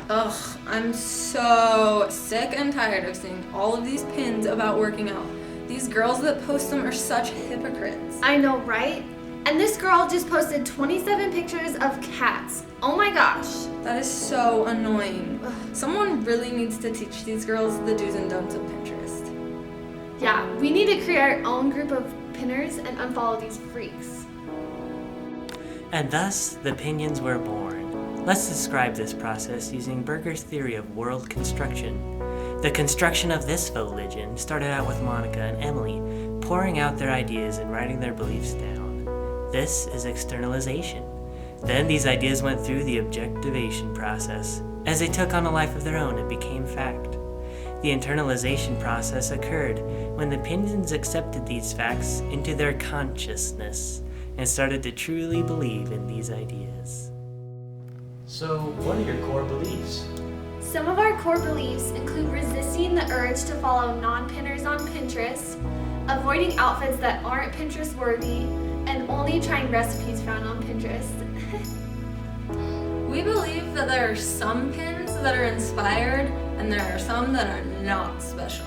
Ugh, I'm so sick and tired of seeing all of these pins about working out. These girls that post them are such hypocrites. I know, right? And this girl just posted 27 pictures of cats. Oh my gosh. That is so annoying. Someone really needs to teach these girls the do's and don'ts of Pinterest. Yeah, we need to create our own group of pinners and unfollow these freaks. And thus, the Pinions were born. Let's describe this process using Berger's theory of world construction. The construction of this Fauxligion started out with Monica and Emily pouring out their ideas and writing their beliefs down. This is externalization. Then these ideas went through the objectivation process. As they took on a life of their own and became fact. The internalization process occurred when the Pinions accepted these facts into their consciousness and started to truly believe in these ideas. So, what are your core beliefs? Some of our core beliefs include resisting the urge to follow non-pinners on Pinterest, avoiding outfits that aren't Pinterest worthy, and only trying recipes found on Pinterest. We believe that there are some pins that are inspired and there are some that are not special.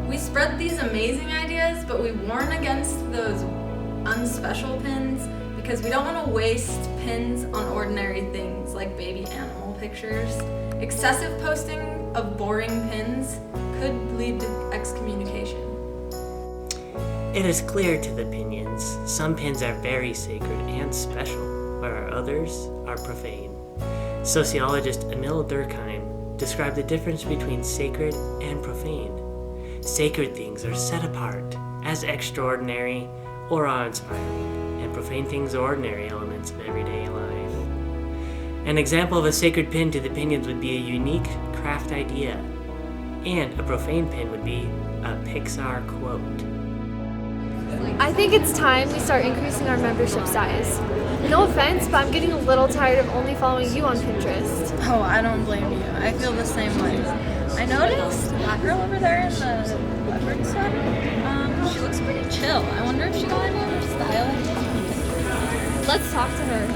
We spread these amazing ideas, but we warn against those unspecial pins because we don't want to waste pins on ordinary things like baby animal pictures. Excessive posting of boring pins could lead to excommunication. It is clear to the Pinions, some pins are very sacred and special, where others are profane. Sociologist Emil Durkheim described the difference between sacred and profane. Sacred things are set apart as extraordinary or awe-inspiring, and profane things are ordinary elements of everyday life. An example of a sacred pin to the Pinions would be a unique craft idea, and a profane pin would be a Pixar quote. I think it's time we start increasing our membership size. No offense, but I'm getting a little tired of only following you on Pinterest. Oh, I don't blame you. I feel the same way. I noticed that girl over there in the leopard sweater. She looks pretty chill. I wonder if she got any other style. Let's talk to her.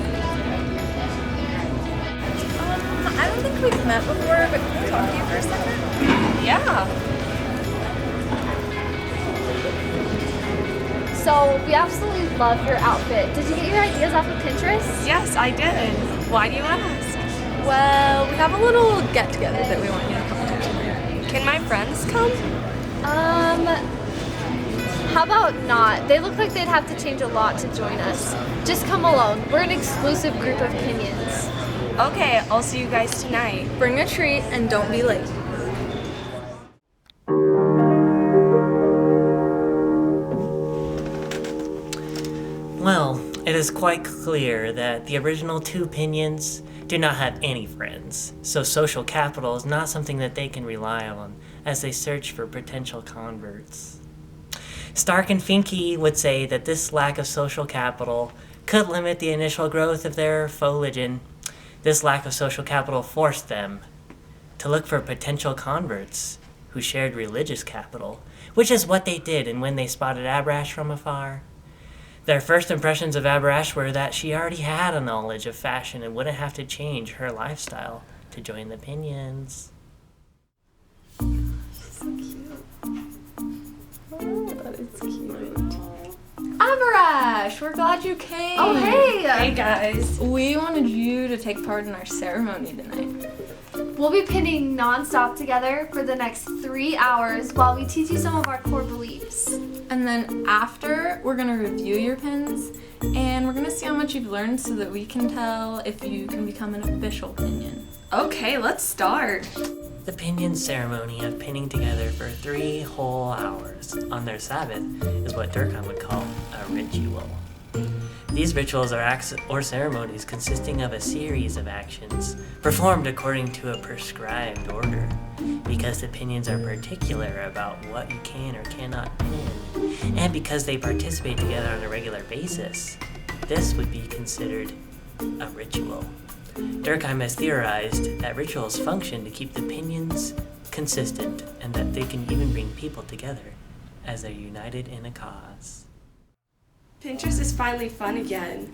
I don't think we've met before, but can I talk to you for a second? Yeah. So, we absolutely love your outfit. Did you get your ideas off of Pinterest? Yes, I did. Why do you ask? Well, we have a little get-together that we want you to come to. Can my friends come? How about not? They look like they'd have to change a lot to join us. Just come alone. We're an exclusive group of Pinions. Okay, I'll see you guys tonight. Bring a treat and don't be late. Well, it is quite clear that the original two Pinions do not have any friends, so social capital is not something that they can rely on as they search for potential converts. Stark and Finke would say that this lack of social capital could limit the initial growth of their Fauxligion. This lack of social capital forced them to look for potential converts who shared religious capital, which is what they did and when they spotted Aberash from afar. Their first impressions of Aberash were that she already had a knowledge of fashion and wouldn't have to change her lifestyle to join the Pinions. Aberash, we're glad you came. Oh, hey! Hey guys. We wanted you to take part in our ceremony tonight. We'll be pinning non-stop together for the next 3 hours while we teach you some of our core beliefs. And then after, we're going to review your pins, and we're going to see how much you've learned so that we can tell if you can become an official Pinion. Okay, let's start. The Pinion ceremony of pinning together for 3 whole hours on their Sabbath is what Durkheim would call a ritual. These rituals are acts or ceremonies consisting of a series of actions performed according to a prescribed order. Because the Pinions are particular about what you can or cannot pin, and because they participate together on a regular basis, this would be considered a ritual. Durkheim has theorized that rituals function to keep the Pinions consistent and that they can even bring people together as they're united in a cause. Pinterest is finally fun again.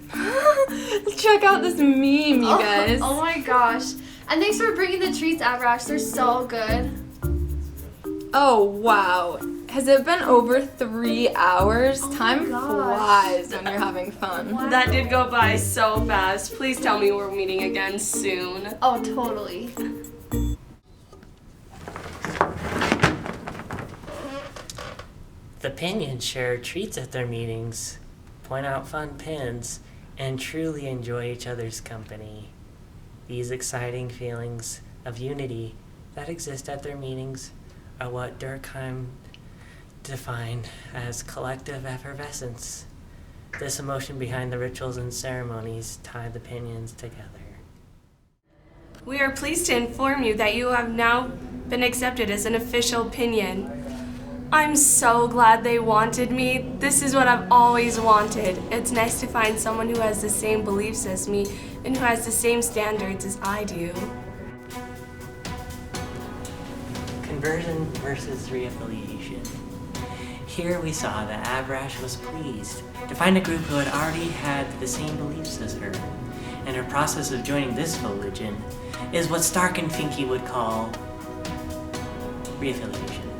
Check out this meme, you guys. Oh my gosh. And thanks for bringing the treats, Aberash. They're so good. Oh, wow. Has it been over 3 hours? Time gosh. flies when you're having fun. That did go by so fast. Please tell me we're meeting again soon. Oh, totally. The Pinions share treats at their meetings, point out fun pins, and truly enjoy each other's company. These exciting feelings of unity that exist at their meetings are what Durkheim defined as collective effervescence. This emotion behind the rituals and ceremonies tie the Pinions together. We are pleased to inform you that you have now been accepted as an official Pinion. I'm so glad they wanted me. This is what I've always wanted. It's nice to find someone who has the same beliefs as me and who has the same standards as I do. Conversion versus rehabilitation. Here we saw that Aberash was pleased to find a group who had already had the same beliefs as her, and her process of joining this Fauxligion is what Stark and Finky would call rehabilitation.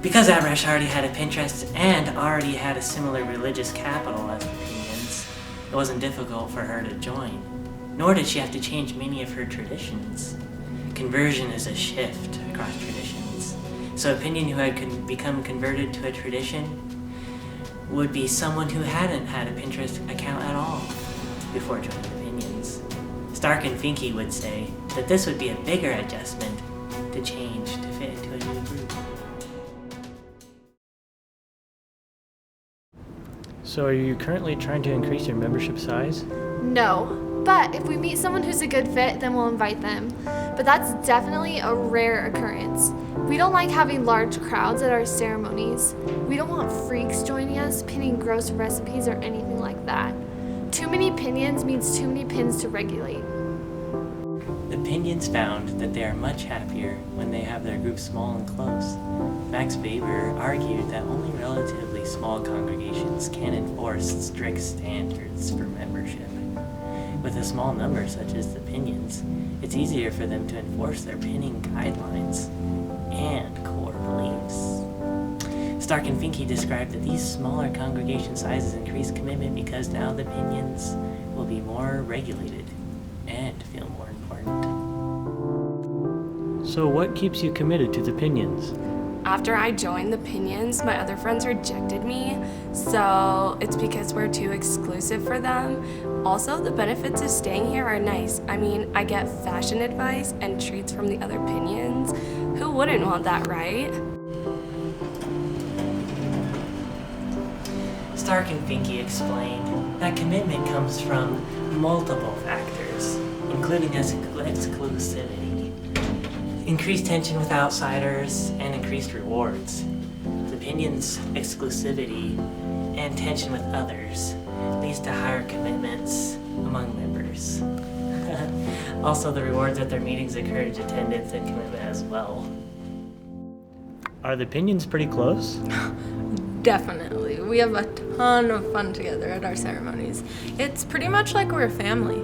Because Aberash already had a Pinterest and already had a similar religious capital as the Pinions, it wasn't difficult for her to join, nor did she have to change many of her traditions. Conversion is a shift across traditions. So a Pinion who had become converted to a tradition would be someone who hadn't had a Pinterest account at all before joining the Pinions. Stark and Finky would say that this would be a bigger adjustment to change to fit into a new group. So are you currently trying to increase your membership size? No, but if we meet someone who's a good fit, then we'll invite them. But that's definitely a rare occurrence. We don't like having large crowds at our ceremonies. We don't want freaks joining us, pinning gross recipes or anything like that. Too many Pinions means too many pins to regulate. The Pinions found that they are much happier when they have their group small and close. Max Weber argued that only relatively small congregations can enforce strict standards for membership. With a small number such as the Pinions, it's easier for them to enforce their pinning guidelines and core beliefs. Stark and Finky described that these smaller congregation sizes increase commitment because now the Pinions will be more regulated and feel more important. So what keeps you committed to the Pinions? After I joined the Pinions, my other friends rejected me, so it's because we're too exclusive for them. Also, the benefits of staying here are nice. I mean, I get fashion advice and treats from the other Pinions. Who wouldn't want that, right? Stark and Finky explained that commitment comes from multiple factors, including exclusivity, increased tension with outsiders, and increased rewards. The Pinions' exclusivity and tension with others leads to higher commitments among members. Also, the rewards at their meetings encourage attendance and commitment as well. Are the Pinions pretty close? Definitely. We have a ton of fun together at our ceremonies. It's pretty much like we're a family.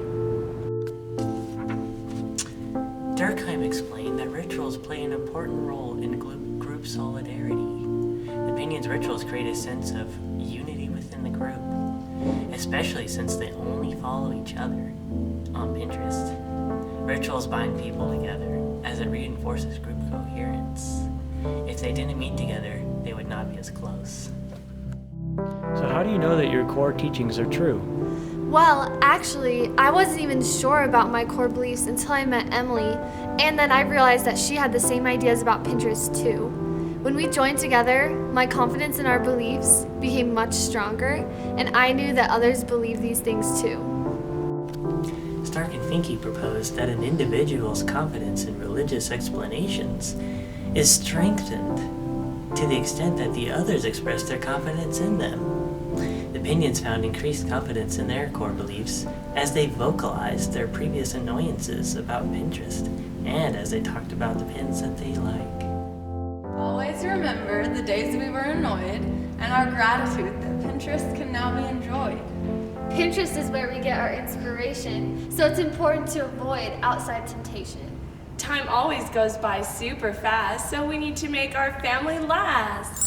Durkheim explained that rituals play an important role in group solidarity. The Pinions' rituals create a sense of unity within the group, especially since they only follow each other on Pinterest. Rituals bind people together as it reinforces group coherence. If they didn't meet together, they would not be as close. So how do you know that your core teachings are true? Well, actually, I wasn't even sure about my core beliefs until I met Emily, and then I realized that she had the same ideas about Pinterest too. When we joined together, my confidence in our beliefs became much stronger, and I knew that others believe these things too. Stark and Finky proposed that an individual's confidence in religious explanations is strengthened to the extent that the others express their confidence in them. The Pinions found increased confidence in their core beliefs as they vocalized their previous annoyances about Pinterest and as they talked about the pins that they like. Always remember the days we were annoyed and our gratitude that Pinterest can now be enjoyed. Pinterest is where we get our inspiration, so it's important to avoid outside temptation. Time always goes by super fast, so we need to make our family last.